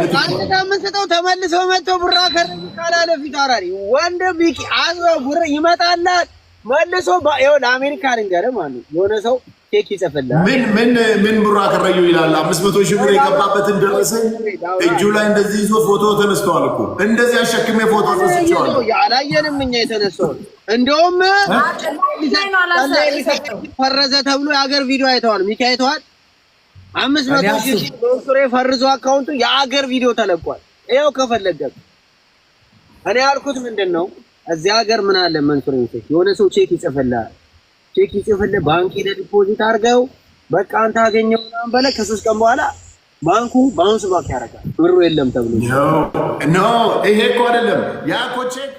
አይነት አንተ ከምትሰጠው ተመልሰው መጥተው ብራ ከረኝ ካላለ ፊት አውራሪ ወንድ ቢቂ አዝረው ብር ይመጣላት መልሶ ይኸው ለአሜሪካ ልንገርህ ማለት የሆነ ሰው ኬክ ይጽፍልሃል። ምን ብራ ከረዩ ይላል። 500 ሺህ ብር የገባበትን ደረሰኝ እጁ ላይ እንደዚህ ይዞ ፎቶ ተነስተዋል እኮ እንደዚህ አሸክሜ ፎቶ ተነስቼዋለሁ። ያላየንም እኛ የተነሳው እንደውም ፈረዘ ተብሎ የሀገር ቪዲዮ አይተዋል። ሚካ አይተዋል። 500 ሺህ ዶክተር ፈርዞ አካውንቱ የሀገር ቪዲዮ ተለቋል። ይኸው ከፈለገ እኔ ያልኩት ምንድነው እዚህ ሀገር ምን አለ መንሱር እንሰት የሆነ ሰው ቼክ ይጽፍልሃል። ቼክ ይጽፍልህ ባንክ ሄደህ ዲፖዚት አድርገው በቃ አንተ አገኘው ምናምን በለህ ከ3 ቀን በኋላ ባንኩ ባውንስ ባክ ያደርጋል። ብሩ የለም ተብሎ ኖ ይሄ እኮ አይደለም ያ እኮ ቼክ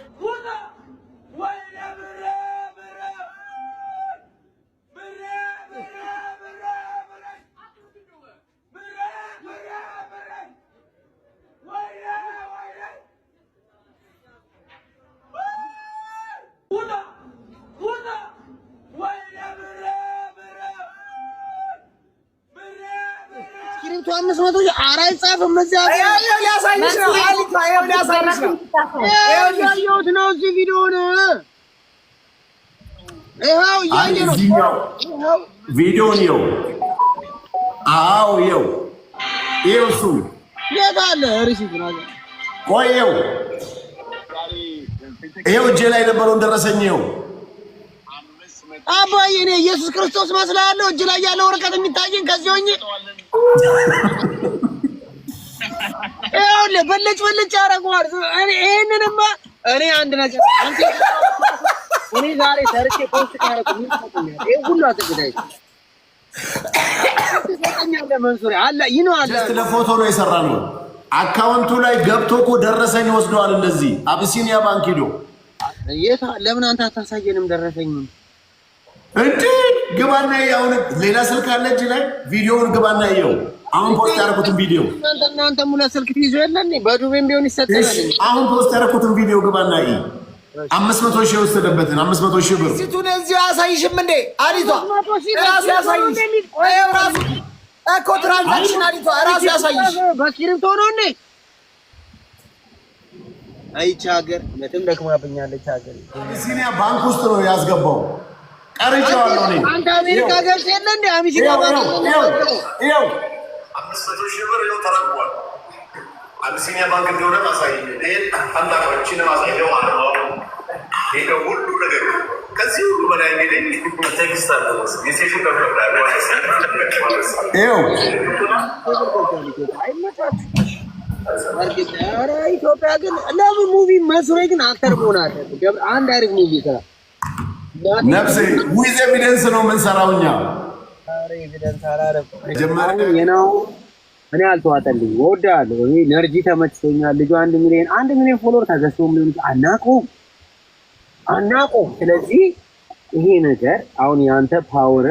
አምስት መቶ አራት ጻፍም እዚያ ያሳይሽ ነው አሊካ ያሳይሽ ነው ያየሁት ነው እዚህ ቪዲዮ ነው። ይኸው ያየነው ቪዲዮን ይኸው አዎ ይኸው እሱ የት አለ ሪሲት ነው ቆይ ይኸው እጄ ላይ የነበረውን ደረሰኝ ይኸው አባዬ እኔ ኢየሱስ ክርስቶስ መስላለሁ እጅ ላይ ያለው ወረቀት የሚታየኝ ከዚህ ሆኜ ይኸውልህ በልጭ ያደርገዋል። ይሄንንማ እኔ አንድ ነገር እኔ ዛሬ ሰርቼ ፖስት ካደረኩ ይሄ ሁሉ አትግዳይ ተጠኛለህ መንሱር አለ ይነዋል ለፎቶ ነው የሰራነው። አካውንቱ ላይ ገብቶ እኮ ደረሰኝ ወስደዋል። እንደዚህ አቢሲኒያ ባንክ ሄዶ የታ ለምን አንተ አታሳየንም ደረሰኝ እንዴ? ግባና ያው ሌላ ስልክ አለ እጅ ላይ ቪዲዮውን ግባና ይኸው አሁን ፖስት ያደረኩትን ቪዲዮ እናንተ ሙሉ ስልክ ትይዙ የለ እንዴ? በዱቤም ቢሆን ይሰጣል። አሁን ፖስት ያደረኩትን ቪዲዮ ግባና ይኸው 500 ሺህ ወሰደበትን 500 ሺህ ብር ሲቱን እዚህ አሳይሽም እንዴ? አሪቷ ራሱ ያሳይሽ ራሱ እኮ ትራንዛክሽን አሪቷ ራሱ ያሳይሽ በስክሪፕቶ ነው እንዴ? አይቻ ሀገር መተም ደክማብኛለች ሀገር ሲኒያ ባንክ ውስጥ ነው ያስገባው። ቀርጫዋለሁ እኔ አንተ አሜሪካ ገብተህ የለ እንዴ? አሚሲኒያ ባንክ ይኸው 500 ሺህ ብር ይኸው ተረክቧል። አቢሲኒያ ባንክ እንደሆነ ማሳየኝ እኔ አንዳችን ማሳየው አለው ይሄ ሁሉ ነገር ከዚህ ሁሉ በላይ እንግዲህ ቴክስት አለው የሴሽን ከፍራዳ ይኸው ኢትዮጵያ ግን ለምን ሙቪ መስሎኝ ግን አክተር መሆን አለበት። አንድ አሪፍ ሙቪ ስራ ነፍሴ ዊዝ ኤቪደንስ ነው የምንሰራው እኛ። እኔ አልተዋጠልኝ እወድሃለሁ። እኔ ነርጂ ተመችቶኛል። ልጁ 1 ሚሊዮን ፎሎወር ተገዝቶም ሊሆን አናውቀውም። ስለዚህ ይሄ ነገር አሁን ያንተ ፓወር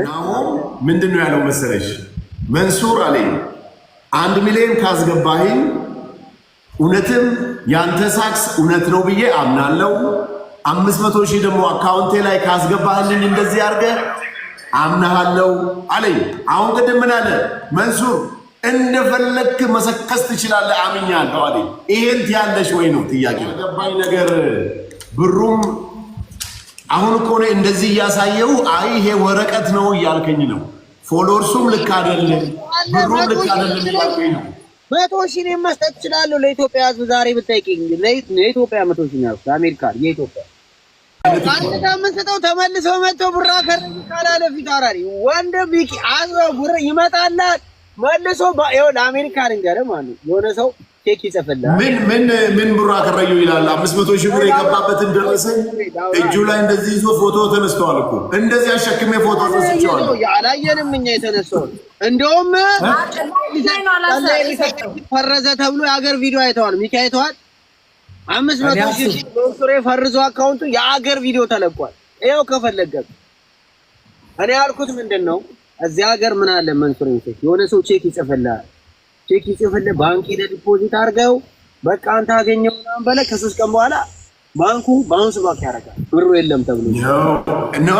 ምንድን ነው ያለው መሰለሽ መንሱር አለኝ 1 ሚሊዮን ካስገባኸኝ እውነትም ያንተ ሳክስ እውነት ነው ብዬ አምናለሁ። 500 ሺህ ደግሞ አካውንቴ ላይ ካስገባህልኝ እንደዚህ አድርገህ አምናሃለሁ አለኝ። አሁን ቅድም ምን አለ መንሱር እንደፈለክ መሰከስ ትችላለህ አምኛለሁ አለኝ። ይሄን ትያለሽ ወይ ነው ጥያቄ። ገባኝ ነገር ብሩም አሁን እኮ ነው እንደዚህ እያሳየው አይ ይሄ ወረቀት ነው እያልከኝ ነው። ፎሎወርሱም ልክ አይደለም ብሩም ልክ አይደለም እያልከኝ ነው። 100 ሺህ ነው መስጠት እችላለሁ ለኢትዮጵያ ሕዝብ ዛሬ ብትጠይቂኝ ለኢትዮጵያ 100 ሺህ ነው ለአሜሪካ የኢትዮጵያ አንተ ከምትሰጠው ተመልሰው መጥተው ብራ ከረኝ ካላለ ፊት አውራሪ ወንድ ቢቂ አዝረው ብር ይመጣላት መልሶ ይኸው ለአሜሪካ ልንገርህ ማለት የሆነ ሰው ኬክ ይጽፍልሃል። ምን ብራ ከረዩ ይላል። 500 ሺህ ብር የገባበትን ደረሰኝ እጁ ላይ እንደዚህ ይዞ ፎቶ ተነስተዋል እኮ እንደዚህ አሸክሜ ፎቶ ተነስቼዋለሁ። ያላየንም እኛ የተነሳው እንደውም ፈረዘ ተብሎ የሀገር ቪዲዮ አይተዋል። ሚካ አይተዋል። 500 ሺህ ዶክተር ፈርዞ አካውንቱ የሀገር ቪዲዮ ተለቋል። ይኸው ከፈለገ እኔ ያልኩት ምንድነው እዚህ ሀገር ምን አለ መንሱር እንሰት የሆነ ሰው ቼክ ይጽፍልሃል። ቼክ ይጽፍልህ ባንክ ሄደህ ዲፖዚት አድርገው በቃ አንተ አገኘው ምናምን በለህ ከ3 ቀን በኋላ ባንኩ ባውንስ ባክ ያደርጋል። ብሩ የለም ተብሎ ኖ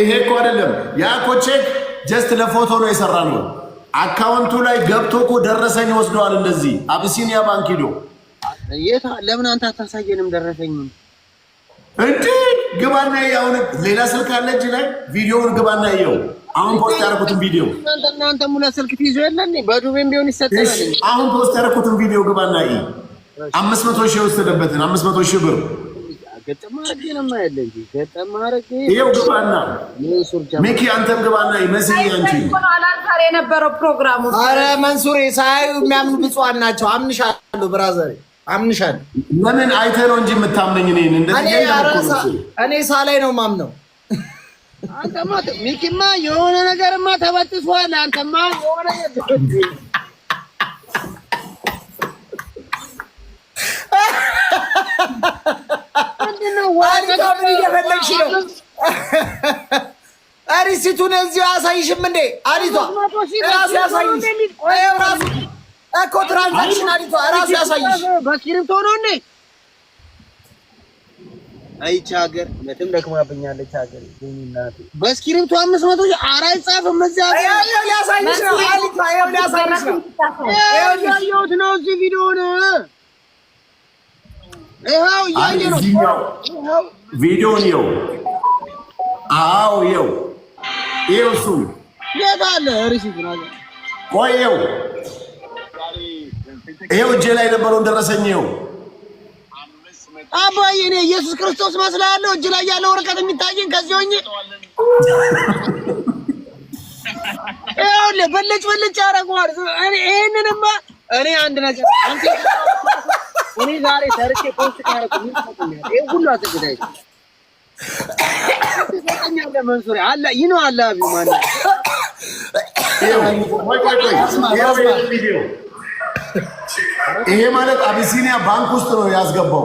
ይሄ እኮ አይደለም ያ እኮ ቼክ ጀስት ለፎቶ ነው የሰራነው። አካውንቱ ላይ ገብቶ እኮ ደረሰኝ ወስደዋል። እንደዚህ አቢሲኒያ ባንክ ሄዶ የታ ለምን አንተ አታሳየንም ደረሰኝ እንዴ? ግባና ያውን ሌላ ስልክ አለ እጅ ላይ ቪዲዮውን ግባና ይኸው። አሁን ፖስት ያደረኩትን ቪዲዮ እናንተ ሙሉ ስልክ ትይዞ የለን በዱቤም ቢሆን ይሰጣል። አሁን ፖስት ያደረኩትን ቪዲዮ ግባና ይኸው 500 ሺህ ወሰደበትን 500 ሺህ ብር ገጠማ አረግ ነው ማለት እንጂ ገጠማ አረግ ይኸው ግባና ሚኪ አንተም ግባና ይመስል አንቺ አላዛር የነበረው ፕሮግራሙ። አረ መንሱሬ ሳያዩ የሚያምኑ ብፁዓን ናቸው። አምንሻለሁ ብራዘር አምንሻለሁ። ለምን አይተህ ነው እንጂ የምታምነኝ እኔን እንደዚህ እኔ ሳላይ ነው ማምነው። አንተማ ሚኪማ የሆነ ነገርማ ተበጥሷል። አንተማ የሆነ ሪሲቱን እዚሁ አያሳይሽም እንዴ? አሪቷ ራሱ ያሳይሽ ራሱ እኮ ትራንዛክሽን አሪቷ ራሱ ያሳይሽ። በስክሪፕቶ ነው እንዴ? አይቻ ሀገር መተም ደክማብኛለች ሀገር እናቴ። በስክሪፕቶ 500 ኧረ አይጻፍም እዚያ ያው ያሳይሽ ነው አሪቷ ያው ያሳይሽ ነው። ያው ያየሁት ነው እዚህ ቪዲዮ ነው። ይኸው ያየ ነው ቪዲዮን ይኸው። አዎ ይኸው እሱ የት አለ ሪሲት ነው? ቆይ ይኸው እጄ ላይ የነበረውን ደረሰኝ ይኸው። አባዬ እኔ ኢየሱስ ክርስቶስ መስላለሁ እጅ ላይ ያለው ወረቀት የሚታየኝ ከዚህ ሆኜ ይኸውልህ በልጭ ያደርገዋል። ይሄንንማ እኔ አንድ ነገር አንተ እኔ ዛሬ ሰርቼ ፖስት ካደረኩ ይሄ ሁሉ አትግዳይ ተሰጠኛለ መንሱሪ አላ ይኖ አላ ቢው ማን ይሄ ማለት አቢሲኒያ ባንክ ውስጥ ነው ያስገባው።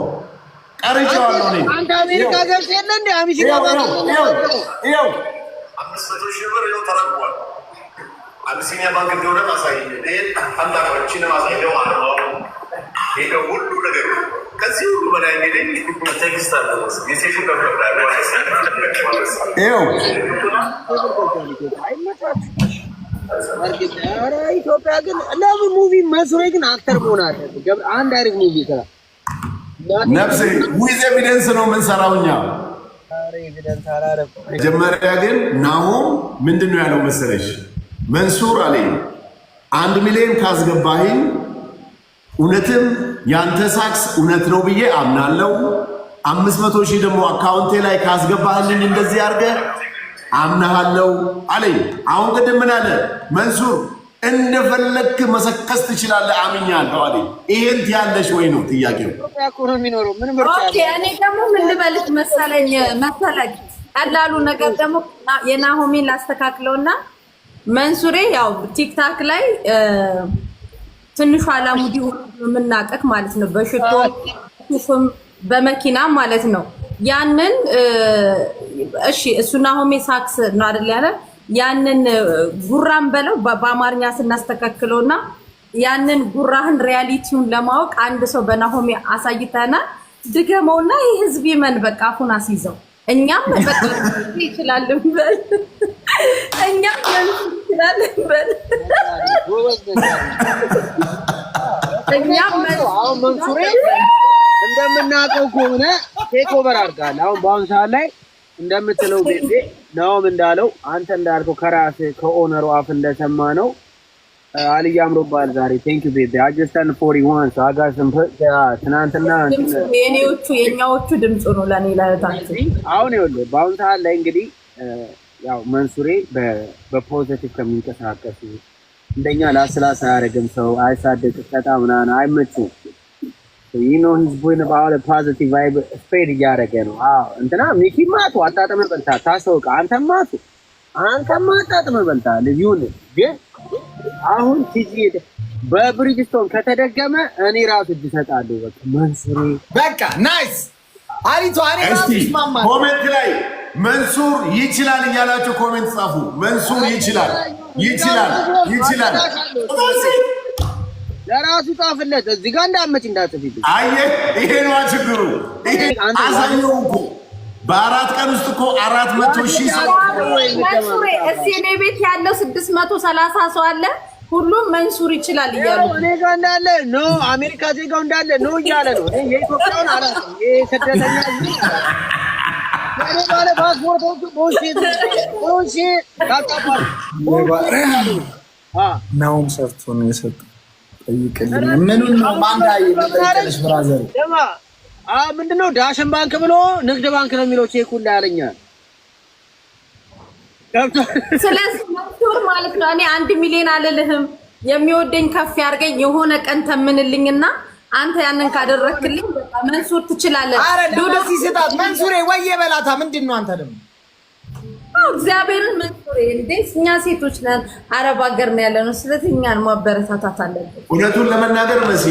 ቀርጬዋለሁ እኔ አንተ አሜሪካ ገብተህ የለ እንደ አቢሲኒያ ባንክ ይኸው 500 ሺህ ብር ይኸው ተረክቧል። አቢሲኒያ ባንክ እንደሆነ ማሳየኝ ይሄ አንዳችን ማሳየው አለው ይሄ ሁሉ ነገር ከዚህ ሁሉ በላይ እንግዲህ ቴክስት አለው የሴሽን ከፍራዳ ይኸው ኢትዮጵያ ግን ለምን ሙቪ መስሎ ግን አክተር መሆን አለበት። አንድ አሪፍ ሙቪ ስራ ነፍሴ ዊዝ ኤቪደንስ ነው የምንሰራው እኛ። መጀመሪያ ግን ናሆም ምንድን ነው ያለው መሰለሽ? መንሱር አለኝ 1 ሚሊዮን ካስገባኸኝ እውነትም ያንተ ሳክስ እውነት ነው ብዬ አምናለሁ። 500 ሺህ ደግሞ አካውንቴ ላይ ካስገባህልኝ እንደዚህ አድርገህ አምናሃለሁ አለኝ። አሁን ቅድም ምን አለ መንሱር? እንደፈለክ መሰከስ ትችላለህ አምኛለሁ አለኝ። ይሄን ትያለሽ ወይ ነው ጥያቄው። ኦኬ እኔ ደግሞ ምን ልበልሽ መሰለኝ ቀላሉ ነገር ደግሞ የናሆሜን ላስተካክለውና መንሱሬ ያው ቲክታክ ላይ ትንሹ አላሙዲ የምናቀቅ ማለት ነው። በሽቶ ሱፍም በመኪና ማለት ነው። ያንን እሺ እሱ ናሆሜ ሳክስ ነው አይደል ያለ ያንን ጉራን በለው በአማርኛ ስናስተካክለውና ያንን ጉራህን ሪያሊቲውን ለማወቅ አንድ ሰው በናሆሜ አሳይተናል። ድገመውና ይህ ህዝብ ይመን በቃ አፉን አስይዘው እኛም በቃ ይችላልን በል እኛም ይችላልን በል እኛም አሁን መንሱሬ እንደምናውቀው ከሆነ ቴክ ኦቨር አድርጋል። አሁን በአሁኑ ሰዓት ላይ እንደምትለው ቤቴ ናውም እንዳለው አንተ እንዳልከው ከራስህ ከኦነሩ አፍ እንደሰማ ነው። አልያ አምሮባል ዛሬ ቴንክ ዩ ቤቢ አጀስተን 41 so አጋስም ትናንትና የኛዎቹ ድምጽ ነው ለኔ ለታችሁ። አሁን ይኸውልህ በአሁኑ ሰዓት ላይ እንግዲህ ያው መንሱሬ በፖዚቲቭ ከሚንቀሳቀሱ እንደኛ ላስላሳ ያደረገም ሰው አይሳደቅ ቀጣ ምናምን አይመችም። you know he's going about a positive vibe spread እያደረገ ነው። እንትና ሚኪ ማቱ አጣጥመ በልታ ታስተውቃ አንተማ አጣጥመ በልታ ልዩን ግን አሁን ቲጂ በብሪጅስቶን ከተደገመ እኔ ራሱ እጅ እሰጣለሁ። በቃ መንሱሬ በቃ ናይስ አሪቶ አሬ ራሱ ይስማማል። ኮሜንት ላይ መንሱር ይችላል እያላችሁ ኮሜንት ጻፉ። መንሱር ይችላል ለራሱ ጻፍለት። እዚህ ጋር እንዳመጭ እንዳትፊት። አየህ ይሄ ነው ችግሩ። ይሄ አሳየው እኮ በ4 ቀን ውስጥ እኮ 400 ሺህ ሰው መንሱሬ እኔ ቤት ያለው 630 ሰው አለ። ሁሉም መንሱር ይችላል እያሉ እኔ ጋር እንዳለ ኖ አሜሪካ ዜጋው እንዳለ ኖ እያለ ነው። እኔ የኢትዮጵያውን አላውቅም። ይሄ ስደተኛ እኔ ባለ ፓስፖርት ቦንሺ ካጣፋል ናውም ሰርቶ ነው የሰጠው። ጠይቅልኝ ምኑን ነው ማንዳ ይጠይቅልሽ ብራዘር ደማ ምንድነው ዳሽን ባንክ ብሎ ንግድ ባንክ ነው የሚለው ቼክ ሁላ ያለኛል። ስለዚህ መንሱር ማለት ነው እኔ 1 ሚሊዮን አልልህም የሚወደኝ ከፍ ያርገኝ የሆነ ቀን ተምንልኝና አንተ ያንን ካደረክልኝ በቃ መንሱር ትችላለህ። ዶዶ ሲሰጣት መንሱሬ ወየ በላታ ምንድነው አንተ ደግሞ እግዚአብሔርን መንሱሬ እንዴት እኛ ሴቶች ነን አረብ ሀገር ነው ያለነው። ስለዚህ እኛን ማበረታታት አለብን። እውነቱን ለመናገር መሲ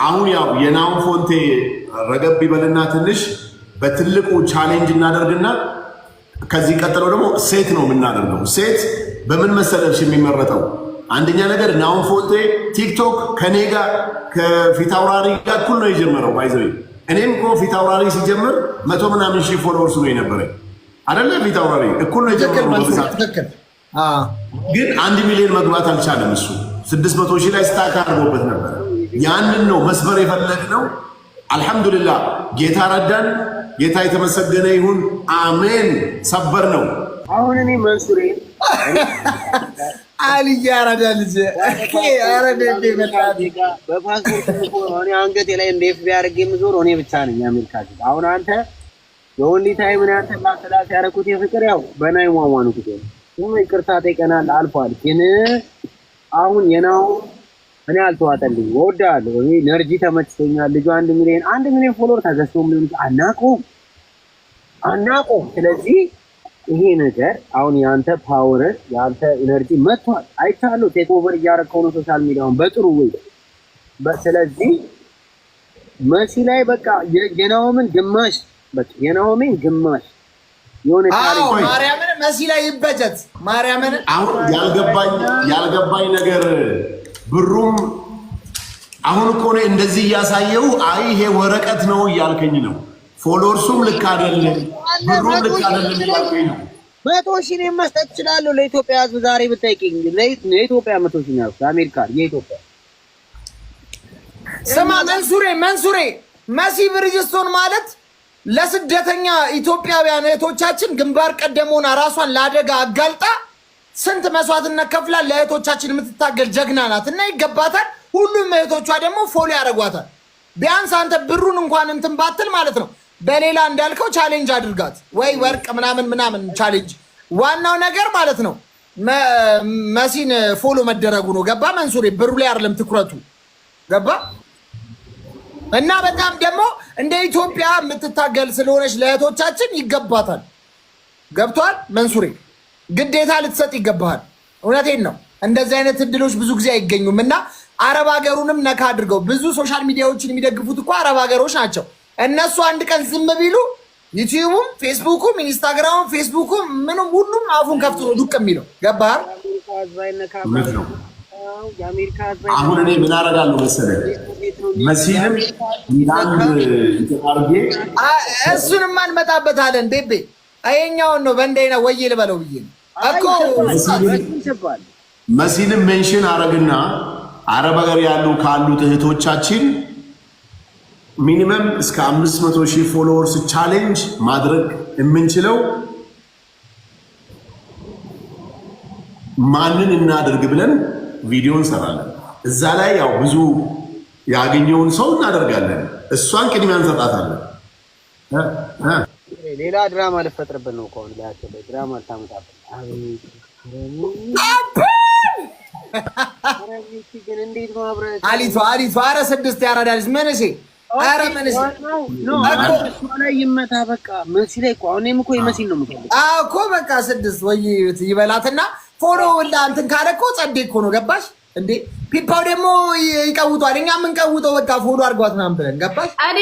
አሁን ያው የናውን ፎንቴ ረገብ ይበልና ትንሽ በትልቁ ቻሌንጅ እናደርግና ከዚህ ቀጥለው ደግሞ ሴት ነው የምናደርገው። ሴት በምን መሰለሽ የሚመረጠው አንደኛ ነገር ናውን ፎንቴ ቲክቶክ ከኔ ጋር ከፊት አውራሪ ጋር እኩል ነው የጀመረው። ባይዘው እኔም እኮ ፊት አውራሪ ሲጀምር 100 ምናምን ሺህ ፎሎወርስ ነው የነበረኝ አይደለ? ፊት አውራሪ እኩል ነው የጀመረው። ግን 1 ሚሊዮን መግባት አልቻለም። እሱ 600 ሺህ ላይ ስታክ አድርጎበት ነበር። ያንን ነው መስበር የፈለግነው። አልሐምዱሊላህ ጌታ ረዳን። ጌታ የተመሰገነ ይሁን። አሜን። ሰበር ነው። አሁን እኔ መንሱሬ አልያ አራዳ ልጅ አራዳ እንደመጣ በፓስፖርት እኔ አንገቴ ላይ እንደ ኤፍቢ አድርጌ የምዞር እኔ ብቻ ነኝ አሜሪካ። አሁን አንተ የወንዲ ታይም ነው አንተ ላሰላስ ያደረኩት የፍቅር ያው በናይ ሟሟኑ ነው ይቅርታ ጠይቀናል አልፏል። ግን አሁን የናው እኔ አልተዋጠልኝ ወዳለሁ። እኔ ኤነርጂ ተመችቶኛል። ልጁ 1 ሚሊዮን ፎሎወር ተገዝቶም ሊሆን አናቆም። ስለዚህ ይሄ ነገር አሁን ያንተ ፓወር ያንተ ኤነርጂ መጥቷል። አይቻለሁ። ቴክ ኦቨር እያደረከው ነው ሶሻል ሚዲያውን በጥሩ ወይ። ስለዚህ መሲ ላይ በቃ የናሆምን ግማሽ በቃ የናሆምን ግማሽ የሆነ ታሪክ ማርያምን መሲ ላይ ይበጀት። ማርያምን አሁን ያልገባኝ ነገር ብሩም አሁን እኮ ነው እንደዚህ እያሳየው አይ ይሄ ወረቀት ነው እያልከኝ ነው። ፎሎወርሱም ልክ አይደለም፣ ብሩም ልክ አይደለም እያልከኝ ነው። 100 ሺህ መስጠት እችላለሁ ለኢትዮጵያ ሕዝብ ዛሬ ብትጠይቂኝ ለኢትዮጵያ 100 ሺህ ነው ለአሜሪካ የኢትዮጵያ ስማ መንሱሬ መሲ ብርጅስቶን ማለት ለስደተኛ ኢትዮጵያውያን እህቶቻችን ግንባር ቀደም ሆና ራሷን ለአደጋ አጋልጣ ስንት መስዋዕትነት ከፍላ ለእህቶቻችን የምትታገል ጀግና ናት እና ይገባታል። ሁሉም እህቶቿ ደግሞ ፎሎ ያደርጓታል። ቢያንስ አንተ ብሩን እንኳን እንትን ባትል ማለት ነው በሌላ እንዳልከው ቻሌንጅ አድርጋት ወይ ወርቅ ምናምን ቻሌንጅ። ዋናው ነገር ማለት ነው መሲን ፎሎ መደረጉ ነው። ገባ መንሱሬ? ብሩ ላይ አይደለም ትኩረቱ። ገባ? እና በጣም ደግሞ እንደ ኢትዮጵያ የምትታገል ስለሆነች ለእህቶቻችን ይገባታል። ገብቷል መንሱሬ? ግዴታ ልትሰጥ ይገባሃል። እውነቴን ነው። እንደዚህ አይነት እድሎች ብዙ ጊዜ አይገኙም እና አረብ ሀገሩንም ነካ አድርገው ብዙ ሶሻል ሚዲያዎችን የሚደግፉት እኮ አረብ ሀገሮች ናቸው። እነሱ አንድ ቀን ዝም ቢሉ ዩቲዩብም ፌስቡኩም ኢንስታግራሙም ፌስቡኩም ምንም ሁሉም አፉን ከፍቶ ነው ዱቅ የሚለው። ገባህ? አሁን እኔ ምን አደርጋለሁ መሰለህ መሲልም እንዳንድ አድርጌ እሱንም አንመጣበታለን። ቤቤ አየኛውን ነው በእንደይና ወይ ልበለው ብዬ እኮ መሲልም ሜንሽን አረግና አረብ ሀገር ያሉ ካሉት እህቶቻችን ሚኒመም እስከ 500 ሺህ ፎሎወርስ ቻሌንጅ ማድረግ የምንችለው ማንን እናደርግ ብለን ቪዲዮ እንሰራለን። እዛ ላይ ያው ብዙ ያገኘውን ሰው እናደርጋለን። እሷን ቅድሚያ እንሰጣታለን። ሌላ ድራማ ልፈጥርብን ነው ከሆነ ላያቸው ድራማ ልታመጣብን አሊቷ ኧረ 6 ያራዳልሽ መንሴ ኧረ መንሴ ላይ ይመታ በቃ መሲ ላይ እኮ አሁንም እኮ የመሲን ነው የምፈልገው እኮ በቃ 6 ወይ ይበላትና ፎሎ ወላ እንትን ካለ እኮ ጸዴ እኮ ነው። ገባሽ እንዴ? ፒፓው ደግሞ ይቀውጧል። እኛ ምን ቀውጠው በቃ ፎሎ አድርጓት ምናምን ብለን ገባሽ? እኔ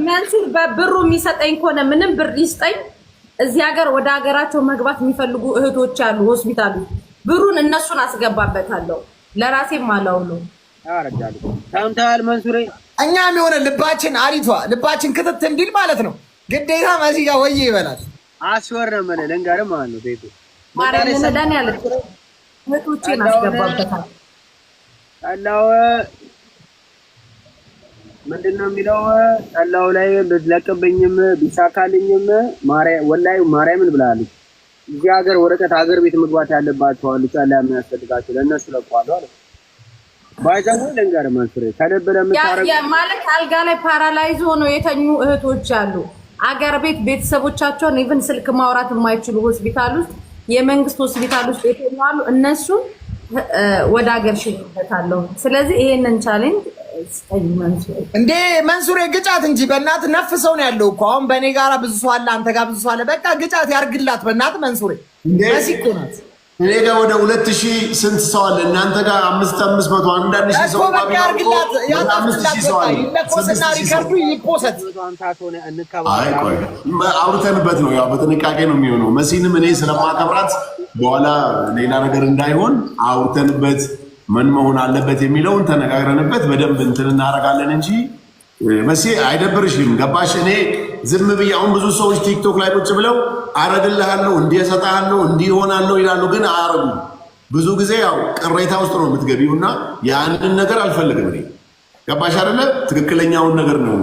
መንሱር በብሩ የሚሰጠኝ ከሆነ ምንም ብር ይስጠኝ። እዚህ ሀገር ወደ ሀገራቸው መግባት የሚፈልጉ እህቶች አሉ ሆስፒታሉ። ብሩን እነሱን አስገባበታለሁ ለራሴም አላውለው። አረጋሉ ታምታል መንሱሬ። እኛም የሆነ ልባችን አሪቷ ልባችን ክትት እንዲል ማለት ነው ግዴታ መሲ ጋር ወይ ይበላል አስወረመ ለንጋር ማለት ነው ቤቱ ማርያም ነዳን ያለ እህቶቼን አስገባበታል። ጠላው ምንድነው የሚለው? ጠላው ላይ ብትለቅብኝም ቢሳካልኝም ወላሂ ማርያምን ብላለች። እዚህ ሀገር ወረቀት ሀገር ቤት መግባት ያለባቸው አሉ። ጠላ የሚያስፈልጋቸው ለእነሱ ለቋለሁ አለ። ባይዘው ልንገር መንሱሬ ከልብ ለምታረግ ማለት አልጋ ላይ ፓራላይዝ ሆነው የተኙ እህቶች አሉ። አገር ቤት ቤተሰቦቻቸውን ኢቭን ስልክ ማውራት የማይችሉ ሆስፒታል ውስጥ የመንግስት ሆስፒታል ውስጥ የተኙ አሉ። እነሱ ወደ ሀገር ሽኝበታለሁ። ስለዚህ ይሄንን ቻሌንጅ እንዴ መንሱሬ ግጫት እንጂ በእናት ነፍ ሰው ነው ያለው እኮ። አሁን በእኔ ጋራ ብዙ ሰው አለ፣ አንተ ጋር ብዙ ሰው አለ። በቃ ግጫት ያርግላት በእናት መንሱሬ። መሲ እኮ ናት። እኔ ጋር ወደ 2000 ስንት ሰው አለ? እናንተ ጋር 500 አንዳንድ ሺህ ሰው በቃ ያርግላት። ያጣፍላት በቃ ይለቆስና ሪከርዱ ይፖሰት። አይ ቆይ አውርተንበት ነው፣ ያው በጥንቃቄ ነው የሚሆነው። መሲንም እኔ ስለማከብራት በኋላ ሌላ ነገር እንዳይሆን አውርተንበት ምን መሆን አለበት የሚለውን ተነጋግረንበት በደንብ እንትን እናደርጋለን እንጂ መሲ አይደብርሽም። ገባሽ? እኔ ዝም ብዬ አሁን ብዙ ሰዎች ቲክቶክ ላይ ቁጭ ብለው አረግልሃለሁ እንዲህ እሰጥሃለሁ እንዲህ እሆናለሁ ይላሉ፣ ግን አያረጉም። ብዙ ጊዜ ያው ቅሬታ ውስጥ ነው የምትገቢው እና ያንን ነገር አልፈልግም እኔ። ገባሽ አይደለ? ትክክለኛውን ነገር ነው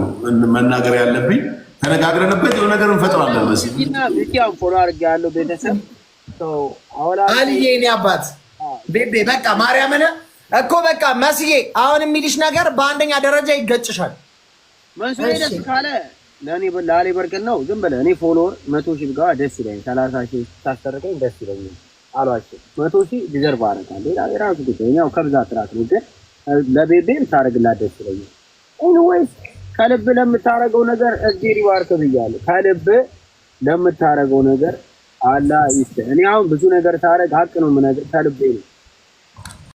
መናገር ያለብኝ። ተነጋግረንበት የሆነ ነገር እንፈጥራለን። መሲ እና ቪዲዮ ፎሎ አድርጌያለሁ። ቤተሰብ አልዬ እኔ አባት ቤቤ በቃ ማርያምን እኮ በቃ መስዬ አሁን የሚልሽ ነገር በአንደኛ ደረጃ ይገጭሻል። መንሱሬ ደስ ካለ ለኔ በርቀን ነው። ዝም ብለህ እኔ ፎሎወር 100,000 ብገባ ደስ ይለኛል። 30,000 ታስተርቀኝ ደስ ይለኛል አሏቸው። 100,000 ዲዘርቭ አደርጋለሁ። ሌላ የራሱ ጉዳይ ነው። ከብዛት ራስ ነው። ግን ለቤቤም ታረግላት ደስ ይለኛል። ኤኒዌይስ ከልብ ለምታረገው ነገር እዚህ ሪዋርክ ብያለሁ። ከልብ ለምታረገው ነገር አላህ ይስጥ። እኔ አሁን ብዙ ነገር ታረግ ሀቅ ነው የምነግርህ ከልቤ ነው።